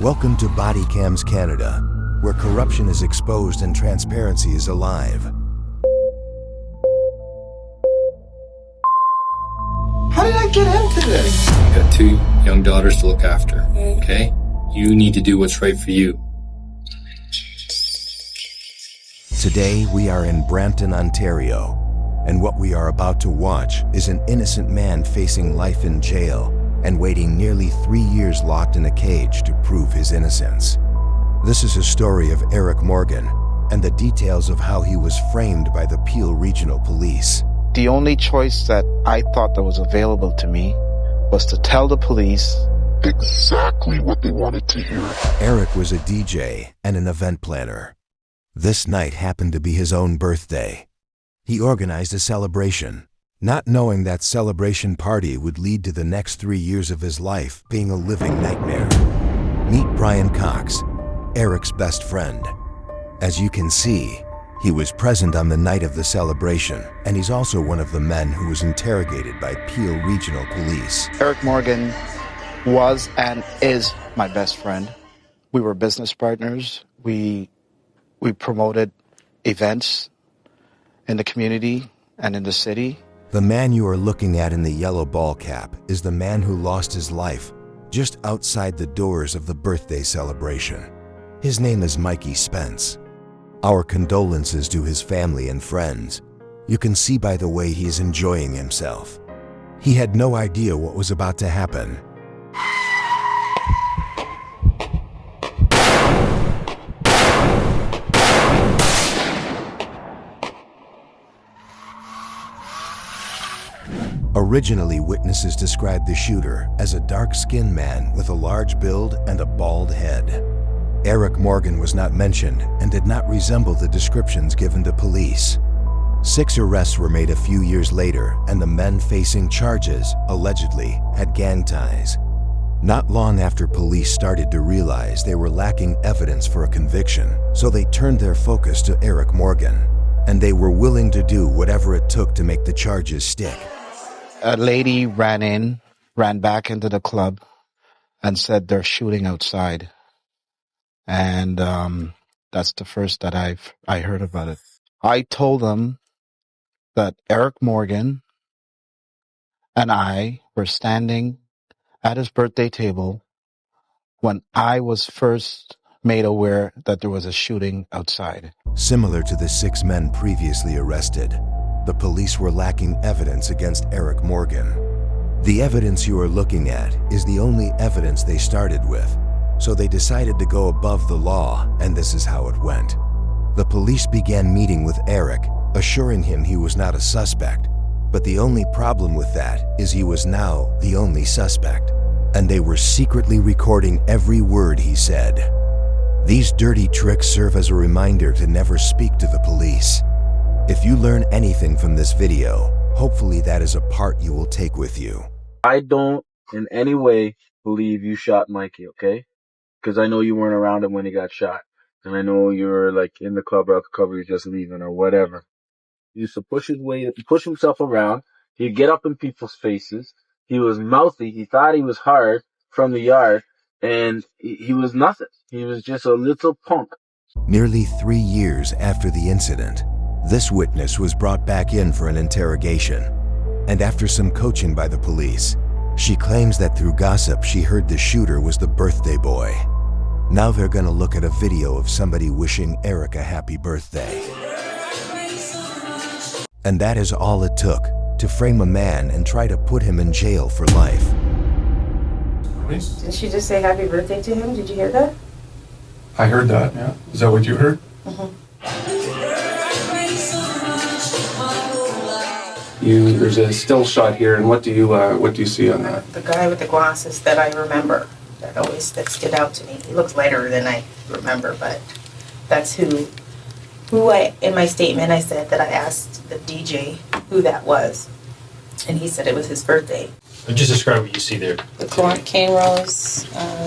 Welcome to Body Cams Canada, where corruption is exposed and transparency is alive. How did I get into this? You got 2 young daughters to look after, okay? You need to do what's right for you. Today, we are in Brampton, Ontario, and what we are about to watch is an innocent man facing life in jail and waiting nearly 3 years locked in a cage to prove his innocence. This is a story of Eric Morgan and the details of how he was framed by the Peel Regional Police. The only choice that I thought that was available to me was to tell the police exactly what they wanted to hear. Eric was a DJ and an event planner. This night happened to be his own birthday. He organized a celebration, not knowing that celebration party would lead to the next 3 years of his life being a living nightmare. Meet Brian Cox, Eric's best friend. As you can see, he was present on the night of the celebration, and he's also one of the men who was interrogated by Peel Regional Police. Eric Morgan was and is my best friend. We were business partners. We promoted events in the community and in the city. The man you are looking at in the yellow ball cap is the man who lost his life just outside the doors of the birthday celebration. His name is Mikey Spence. Our condolences to his family and friends. You can see by the way he is enjoying himself. He had no idea what was about to happen. Originally, witnesses described the shooter as a dark-skinned man with a large build and a bald head. Eric Morgan was not mentioned and did not resemble the descriptions given to police. 6 arrests were made a few years later, and the men facing charges, allegedly, had gang ties. Not long after police started to realize they were lacking evidence for a conviction, so they turned their focus to Eric Morgan, and they were willing to do whatever it took to make the charges stick. A lady ran back into the club and said they're shooting outside. And that's the first that I heard about it. I told them that Eric Morgan and I were standing at his birthday table when I was first made aware that there was a shooting outside. Similar to the 6 men previously arrested, the police were lacking evidence against Eric Morgan. The evidence you are looking at is the only evidence they started with, so they decided to go above the law, and this is how it went. The police began meeting with Eric, assuring him he was not a suspect, but the only problem with that is he was now the only suspect, and they were secretly recording every word he said. These dirty tricks serve as a reminder to never speak to the police. If you learn anything from this video, hopefully that is a part you will take with you. I don't in any way believe you shot Mikey, okay? Because I know you weren't around him when he got shot. And I know you were like in the club or out the club, you're just leaving or whatever. He used to push himself around. He'd get up in people's faces. He was mouthy. He thought he was hard from the yard. And he was nothing. He was just a little punk. Nearly 3 years after the incident, this witness was brought back in for an interrogation, and after some coaching by the police, she claims that through gossip she heard the shooter was the birthday boy. Now they're gonna look at a video of somebody wishing Eric a happy birthday. And that is all it took to frame a man and try to put him in jail for life. Did she just say happy birthday to him? Did you hear that? I heard that, yeah. Is that what you heard? Mm-hmm. There's a still shot here, and what do you see on that? The guy with the glasses that I remember, that stood out to me. He looks lighter than I remember, but that's who I, in my statement, I said that I asked the DJ who that was, and he said it was his birthday. Just describe what you see there. The cane rolls,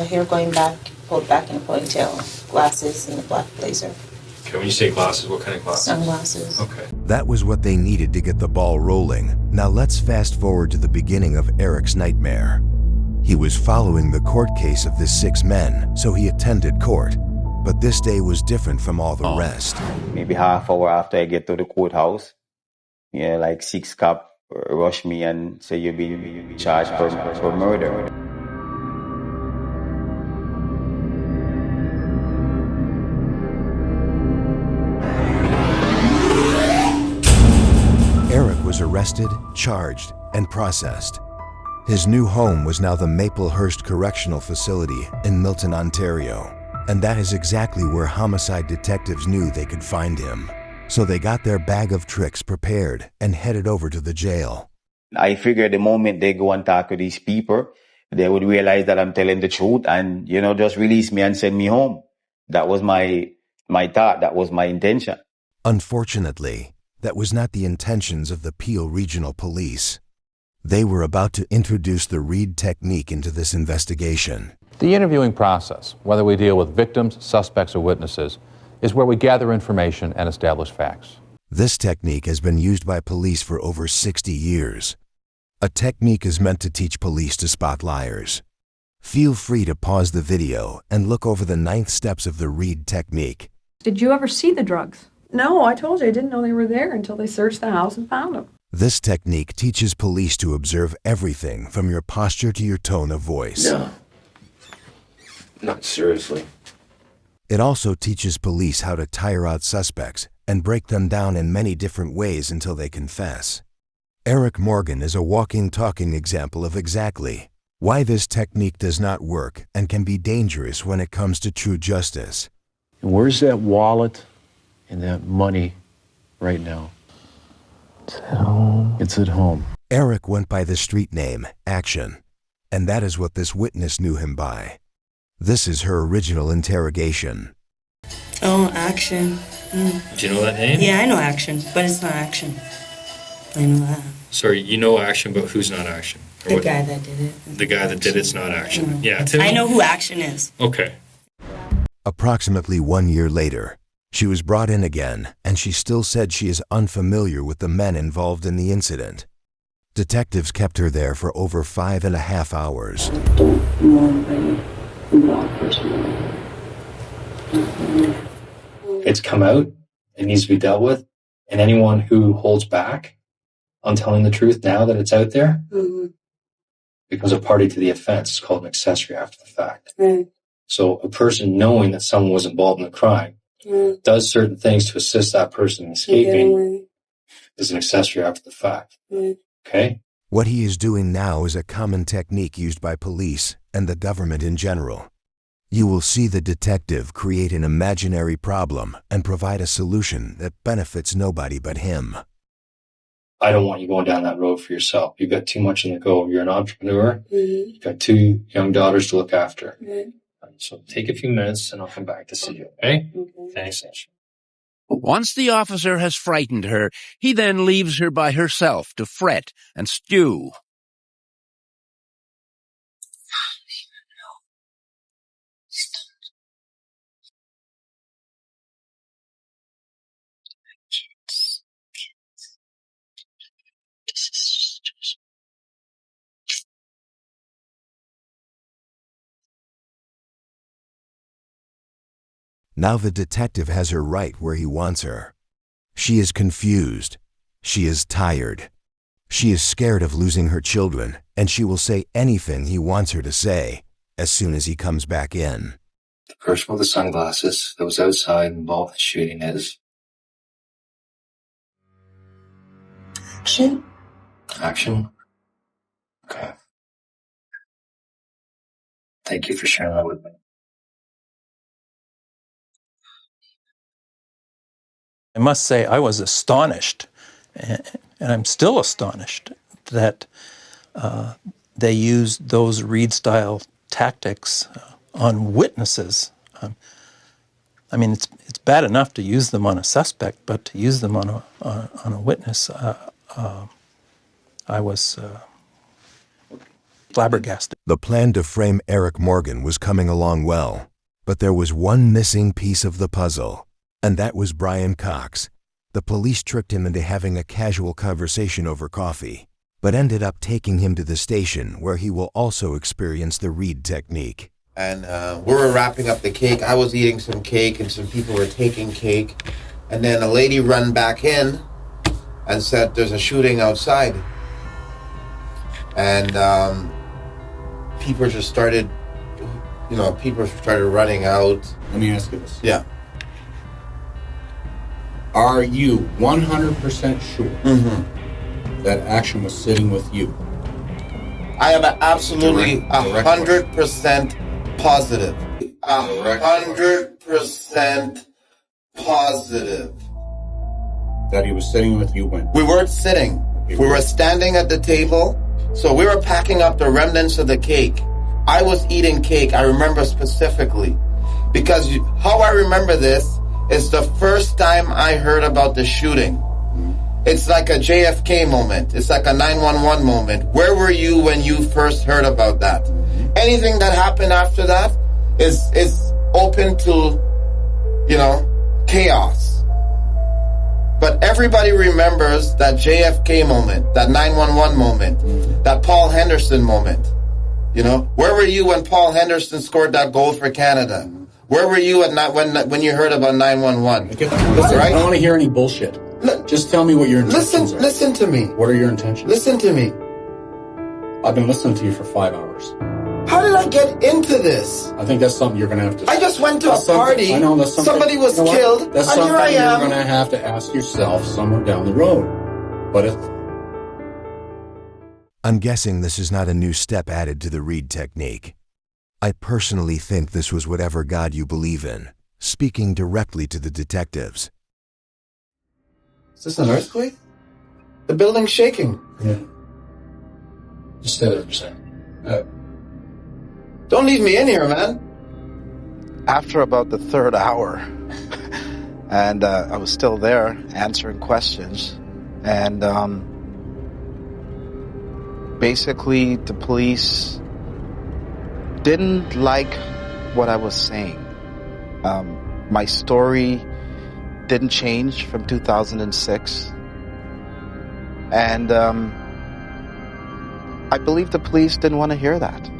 hair going back, pulled back in a ponytail, glasses, and a black blazer. Okay, when you say glasses, what kind of glasses? Sunglasses. Okay. That was what they needed to get the ball rolling. Now let's fast forward to the beginning of Eric's nightmare. He was following the court case of the 6 men, so he attended court. But this day was different from all the rest. Maybe half hour after I get to the courthouse, yeah, like 6 cops rush me and say you'll be charged for murder. Eric was arrested, charged, and processed. His new home was now the Maplehurst Correctional Facility in Milton, Ontario. And that is exactly where homicide detectives knew they could find him. So they got their bag of tricks prepared and headed over to the jail. I figured the moment they go and talk to these people, they would realize that I'm telling the truth and, just release me and send me home. That was my thought. That was my intention. Unfortunately, that was not the intentions of the Peel Regional Police. They were about to introduce the Reed technique into this investigation. The interviewing process, whether we deal with victims, suspects, or witnesses, is where we gather information and establish facts. This technique has been used by police for over 60 years. A technique is meant to teach police to spot liars. Feel free to pause the video and look over the 9 steps of the Reed technique. Did you ever see the drugs? No, I told you I didn't know they were there until they searched the house and found them. This technique teaches police to observe everything from your posture to your tone of voice. No. Not seriously. It also teaches police how to tire out suspects and break them down in many different ways until they confess. Eric Morgan is a walking, talking example of exactly why this technique does not work and can be dangerous when it comes to true justice. Where's that wallet and that money right now? It's at home. It's at home. Eric went by the street name Action, and that is what this witness knew him by. This is her original interrogation. Oh, Action. Do you know that name? Yeah, I know Action, but it's not Action. I know that. Sorry, you know Action, but who's not Action? The guy that did it. The guy that did it's not Action. Yeah. I know who Action is. Okay. Approximately 1 year later, she was brought in again, and she still said she is unfamiliar with the men involved in the incident. Detectives kept her there for over 5.5 hours. It's come out. It needs to be dealt with. And anyone who holds back on telling the truth now that it's out there becomes a party to the offense. It's called an accessory after the fact. Right. So a person knowing that someone was involved in the crime does certain things to assist that person in escaping is an accessory after the fact. Okay? What he is doing now is a common technique used by police and the government in general. You will see the detective create an imaginary problem and provide a solution that benefits nobody but him. I don't want you going down that road for yourself. You've got too much on the go. You're an entrepreneur. You've got 2 young daughters to look after. So take a few minutes and I'll come back to see you, okay? Thanks, Ashley. Once the officer has frightened her, he then leaves her by herself to fret and stew. Now the detective has her right where he wants her. She is confused. She is tired. She is scared of losing her children, and she will say anything he wants her to say as soon as he comes back in. The person with the sunglasses that was outside involved in the shooting is... Action? Action? Okay. Thank you for sharing that with me. I must say I was astonished, and I'm still astonished, that they used those Reed-style tactics on witnesses. I mean, it's bad enough to use them on a suspect, but to use them on a witness, I was flabbergasted. The plan to frame Eric Morgan was coming along well, but there was one missing piece of the puzzle. And that was Brian Cox. The police tricked him into having a casual conversation over coffee, but ended up taking him to the station where he will also experience the Reed technique. And we were wrapping up the cake. I was eating some cake and some people were taking cake. And then a lady ran back in and said, there's a shooting outside. And people just started, people started running out. Let me ask you this. Yeah. Are you 100% sure that Action was sitting with you? I am absolutely 100% positive. 100% positive. That he was sitting with you when? We weren't sitting. We were standing at the table. So we were packing up the remnants of the cake. I was eating cake, I remember specifically. Because how I remember this is the first time I heard about the shooting. It's like a JFK moment. It's like a 911 moment. Where were you when you first heard about that? Anything that happened after that is open to, chaos. But everybody remembers that JFK moment, that 911 moment, that Paul Henderson moment. Where were you when Paul Henderson scored that goal for Canada? Where were you when you heard about 911? Listen, right? I don't want to hear any bullshit. Just tell me what your intentions are. Listen to me. What are your intentions? Listen to me. I've been listening to you for 5 hours. How did I get into this? I think that's something you're going to have to... I just went to a party. I know that's something... Somebody was killed. That's and here I something am. you're going to have to ask yourself somewhere down the road. But it's... I'm guessing this is not a new step added to the Reed technique. I personally think this was whatever God you believe in, speaking directly to the detectives. Is this an earthquake? The building's shaking. Yeah. Just stay there for a second. Don't leave me in here, man. After about the third hour, and I was still there answering questions, and basically the police didn't like what I was saying. My story didn't change from 2006, and I believe the police didn't want to hear that.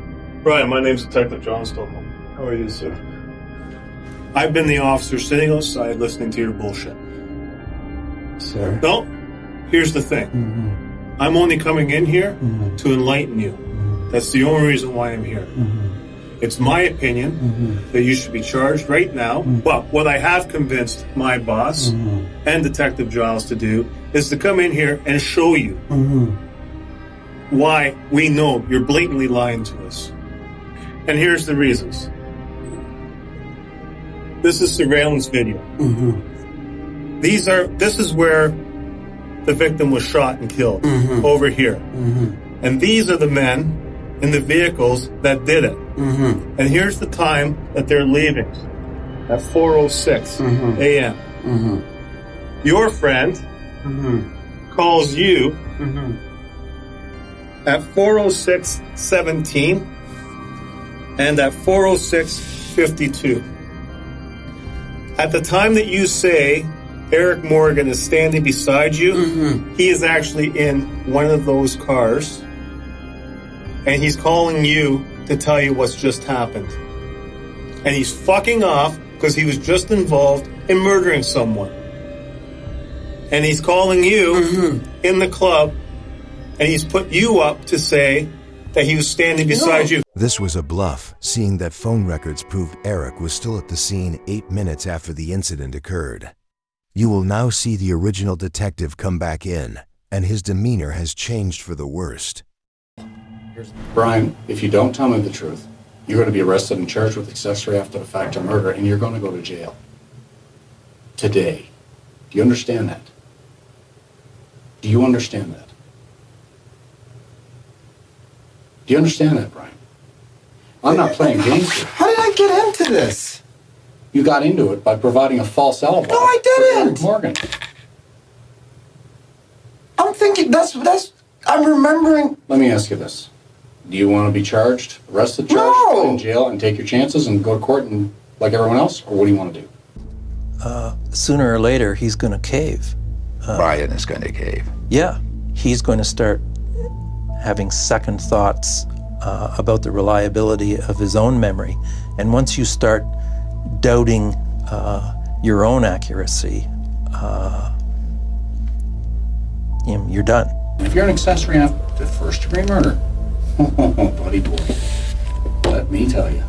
Brian, my name's Detective John Stonewall. How are you, sir? I've been the officer sitting outside listening to your bullshit. Sir? No, here's the thing. I'm only coming in here to enlighten you. That's the only reason why I'm here. It's my opinion that you should be charged right now. But what I have convinced my boss and Detective Giles to do is to come in here and show you why we know you're blatantly lying to us. And here's the reasons. This is surveillance video. This is where the victim was shot and killed, over here. And these are the men in the vehicles that did it. And here's the time that they're leaving, at 4:06 a.m. Your friend calls you at 4:06:17 and at 4:06:52. At the time that you say Eric Morgan is standing beside you, he is actually in one of those cars, and he's calling you to tell you what's just happened. And he's fucking off because he was just involved in murdering someone. And he's calling you in the club, and he's put you up to say that he was standing beside you. This was a bluff, seeing that phone records proved Eric was still at the scene 8 minutes after the incident occurred. You will now see the original detective come back in, and his demeanor has changed for the worst. Brian, if you don't tell me the truth, you're going to be arrested and charged with accessory after the fact of murder, and you're going to go to jail. Today. Do you understand that? Do you understand that? Do you understand that, Brian? I'm not playing games here. How did I get into this? You got into it by providing a false alibi. No, I didn't. Morgan. I'm thinking, I'm remembering. Let me ask you this. Do you want to be charged, arrested, charged, put in jail, and take your chances and go to court and like everyone else? Or what do you want to do? Sooner or later, he's going to cave. Brian is going to cave. Yeah. He's going to start having second thoughts about the reliability of his own memory. And once you start doubting your own accuracy, you're done. If you're an accessory after first-degree murder, oh, buddy boy, let me tell you.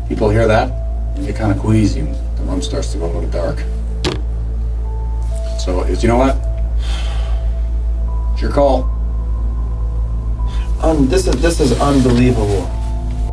People hear that, you get kind of queasy, and the room starts to go a little dark. So, you know what? It's your call. This is unbelievable.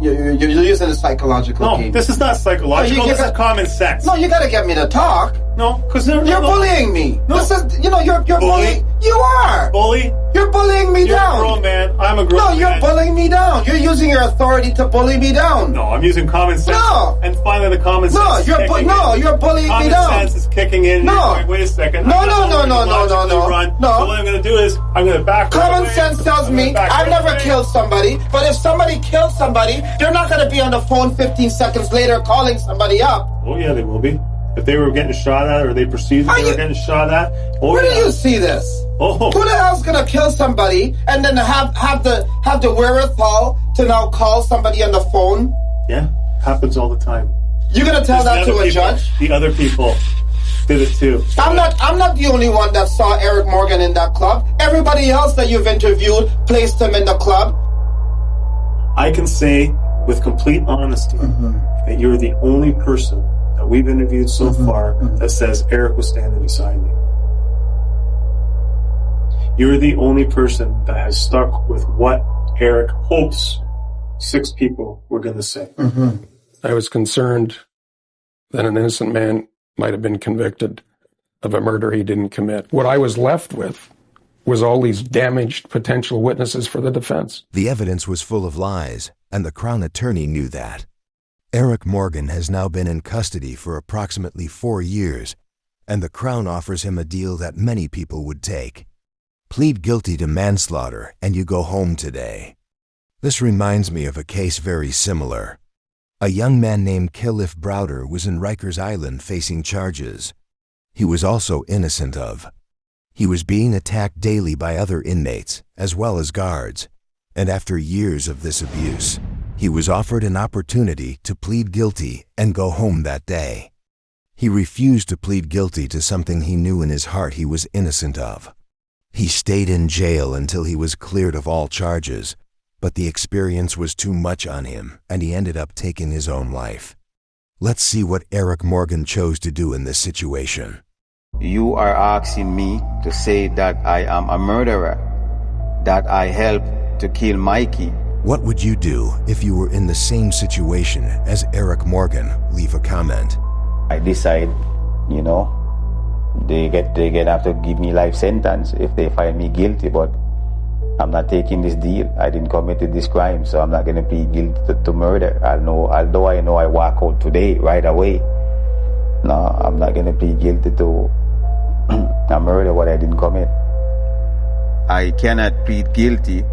You're using a psychological game. No, this is not psychological. This is common sense. No, you gotta get me to talk. No, because you're bullying me. No. This is, you're bullying. You are. Bully? You're bullying me down. You're a grown man. I'm a grown man. No, you're bullying me down. You're using your authority to bully me down. No, I'm using common sense. No. And finally, the common sense. No, is you're kicking in. you're bullying me down. Common sense is kicking in. No. You're going, wait a second. No. Run. So what I'm going to do is I'm going to back. Common sense tells me I've never killed somebody, but if somebody kills somebody, they're not going to be on the phone 15 seconds later calling somebody up. Oh yeah, they will be. If they were getting shot at, or they perceived that they were getting shot at. Oh, Where do you see this? Oh. Who the hell's gonna kill somebody and then have the wherewithal to now call somebody on the phone? Yeah, happens all the time. You're gonna tell that to a judge? The other people did it too. I'm not the only one that saw Eric Morgan in that club. Everybody else that you've interviewed placed him in the club. I can say with complete honesty that you're the only person that we've interviewed so far that says Eric was standing beside me. You're the only person that has stuck with what Eric hopes 6 people were going to say. I was concerned that an innocent man might have been convicted of a murder he didn't commit. What I was left with was all these damaged potential witnesses for the defense. The evidence was full of lies, and the Crown Attorney knew that. Eric Morgan has now been in custody for approximately 4 years, and the Crown offers him a deal that many people would take. Plead guilty to manslaughter and you go home today. This reminds me of a case very similar. A young man named Kalief Browder was in Rikers Island facing charges. He was also innocent of. He was being attacked daily by other inmates, as well as guards, and after years of this abuse, he was offered an opportunity to plead guilty and go home that day. He refused to plead guilty to something he knew in his heart he was innocent of. He stayed in jail until he was cleared of all charges, but the experience was too much on him, and he ended up taking his own life. Let's see what Eric Morgan chose to do in this situation. You are asking me to say that I am a murderer, that I helped to kill Mikey. What would you do if you were in the same situation as Eric Morgan? Leave a comment. I decide, they get have to give me life sentence if they find me guilty, but I'm not taking this deal. I didn't commit this crime, so I'm not going to plead guilty to murder. Although I know I walk out today, right away. No, I'm not going to plead guilty to a murder what I didn't commit. I cannot plead guilty,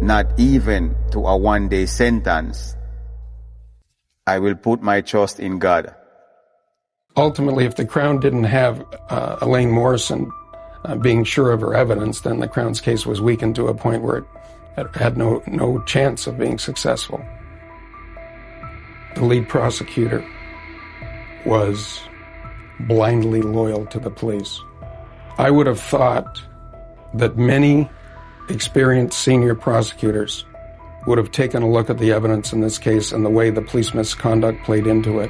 not even to a 1-day sentence. I will put my trust in God. Ultimately, if the Crown didn't have Elaine Morrison being sure of her evidence, then the Crown's case was weakened to a point where it had no chance of being successful. The lead prosecutor was blindly loyal to the police. I would have thought that many experienced senior prosecutors would have taken a look at the evidence in this case and the way the police misconduct played into it,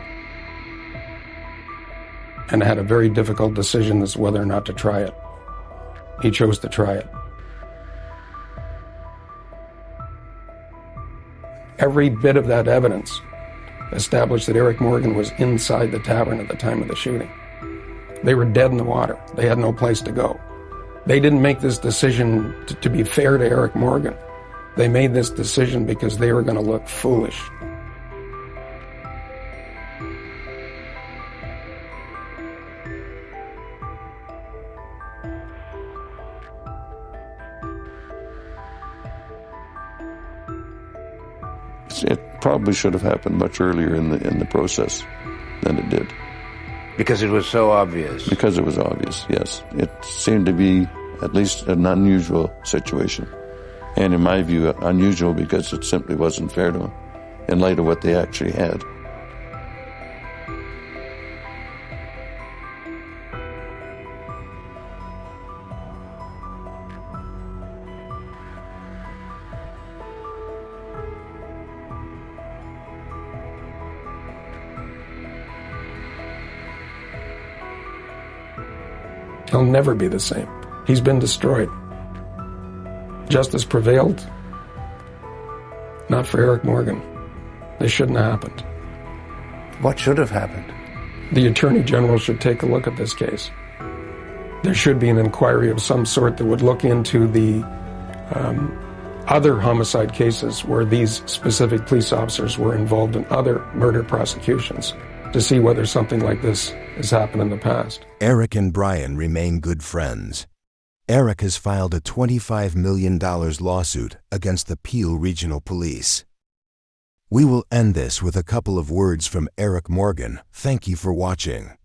and had a very difficult decision as to whether or not to try it. He chose to try it. Every bit of that evidence established that Eric Morgan was inside the tavern at the time of the shooting. They were dead in the water. They had no place to go. They didn't make this decision to be fair to Eric Morgan. They made this decision because they were going to look foolish. It probably should have happened much earlier in the process than it did. Because it was so obvious. Because it was obvious, yes. It seemed to be at least an unusual situation. And in my view, unusual because it simply wasn't fair to them in light of what they actually had. He'll never be the same. He's been destroyed. Justice prevailed. Not for Eric Morgan. This shouldn't have happened. What should have happened? The Attorney General should take a look at this case. There should be an inquiry of some sort that would look into the other homicide cases where these specific police officers were involved in other murder prosecutions to see whether something like this has happened in the past. Eric and Brian remain good friends. Eric has filed a $25 million lawsuit against the Peel Regional Police. We will end this with a couple of words from Eric Morgan. Thank you for watching.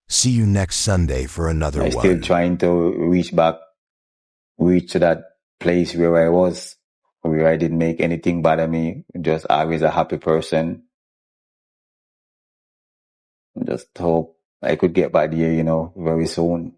See you next Sunday for another one. I'm still trying to reach to that place where I was, where I didn't make anything bother me, just always a happy person. Just hope I could get back there, very soon.